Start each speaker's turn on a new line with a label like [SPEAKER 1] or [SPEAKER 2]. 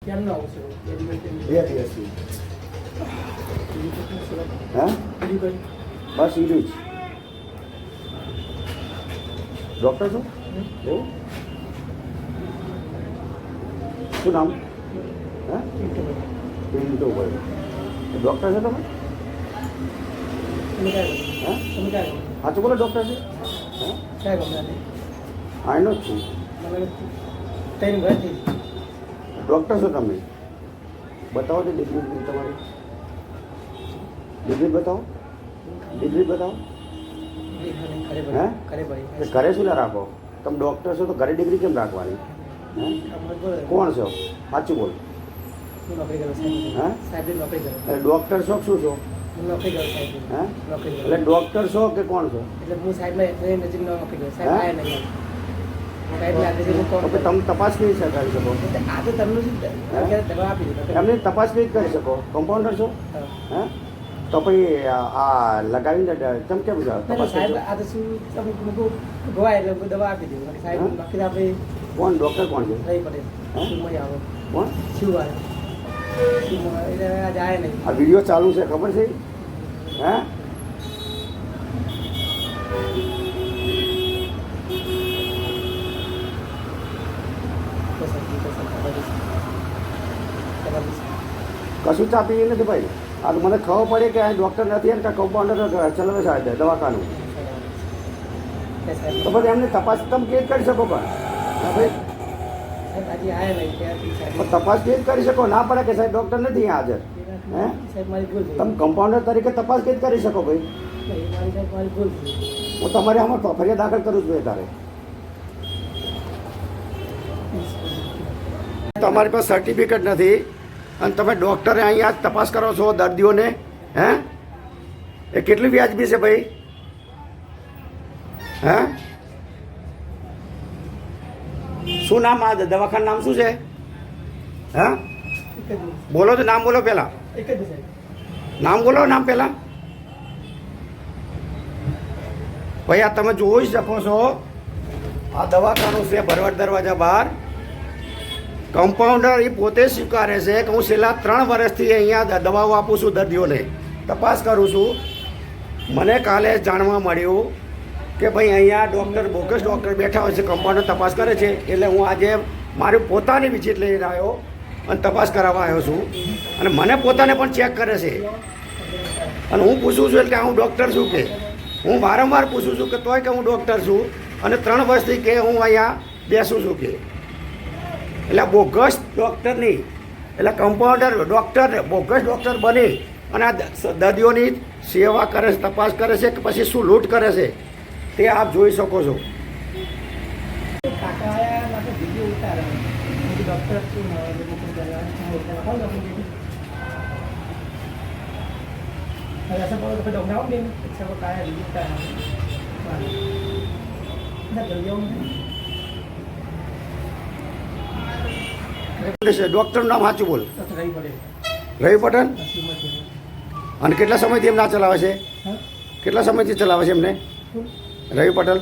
[SPEAKER 1] કેમનો આવશે
[SPEAKER 2] બે દિવસથી હા બસ ઈડું જ ડૉક્ટર છો એવું શું નામ હા પિન્ટુ ભાઈ ડૉક્ટર છો તમે હા સાચું બોલો ડૉક્ટર છે હા આઈનો જ છું ડૉક્ટર છો તમે બતાવો તો ડિગ્રી તમારી ડિગ્રી બતાવો ડિગ્રી બતાવો હે ઘરે શું ના રાખો તમે ડૉક્ટર છો તો ઘરે ડિગ્રી કેમ રાખવાની હે કોણ છો સાચું બોલ હા ડૉક્ટર છો કે શું છો હે એટલે ડૉક્ટર છો કે કોણ છો તમે તપાસ કેવી રીતે કરી શકો એમની તપાસ કેવી કરી શકો કમ્પાઉન્ડર છો હે તો પછી આ લગાવીને ચમ કેમ તપાસ કોણ ડૉક્ટર કોણ છે કોણ આ વિડીયો ચાલુ છે ખબર છે હે કશું ચા પીએ નથી ભાઈ આ તો મને ખબર પડે કે આ ડૉક્ટર નથી ને કમ્પાઉન્ડર ચલાવે સાહેબ દવાખાનું તો પછી એમને તપાસ તમે કેવી કરી શકો પણ ભાઈ તપાસ કેવી કરી શકો ના પડે કે સાહેબ ડૉક્ટર નથી હાજર હે તમે કમ્પાઉન્ડર તરીકે તપાસ કેવી કરી શકો ભાઈ હું તમારે આમાં ફરિયાદ દાખલ કરું છું તારે તમારી પાસે સર્ટિફિકેટ નથી અને તમે ડૉક્ટરે અહીંયા તપાસ કરો છો દર્દીઓને હે એ કેટલી વ્યાજબી છે ભાઈ હે શું નામ આ દવાખાનું નામ શું છે હા બોલો તો નામ બોલો પહેલાં નામ બોલો નામ પહેલાં ભાઈ આ તમે જોઈ શકો છો આ દવાખાનું છે ભરવાડ દરવાજા બહાર કમ્પાઉન્ડર એ પોતે સ્વીકારે છે કે હું છેલ્લા 3 વર્ષથી અહીંયા દવાઓ આપું છું દર્દીઓને તપાસ કરું છું મને કાલે જાણવા મળ્યું કે ભાઈ અહીંયા ડૉક્ટર બોગસ ડૉક્ટર બેઠા હોય છે કમ્પાઉન્ડર તપાસ કરે છે એટલે હું આજે મારી પોતાની વિઝિટ લઈને આવ્યો અને તપાસ કરાવવા આવ્યો છું અને મને પોતાને પણ ચેક કરે છે અને હું પૂછું છું એટલે હું ડૉક્ટર છું કે હું વારંવાર પૂછું છું કે તોય કે હું ડૉક્ટર છું અને 3 વર્ષથી કે હું અહીંયા બેસું છું કે એટલે બોગસ ડૉક્ટર નહીં એટલે કમ્પાઉન્ડર ડૉક્ટર બોગસ ડૉક્ટર બની અને આ દર્દીઓની સેવા કરે છે તપાસ કરે છે કે પછી શું લૂંટ કરે છે તે આપ જોઈ શકો છો ડૉક્ટરનું નામ સાચું બોલ રવિ પટેલ અને કેટલા સમયથી એમ ના ચલાવે છે કેટલા સમયથી ચલાવે છે એમને રવિ પટેલ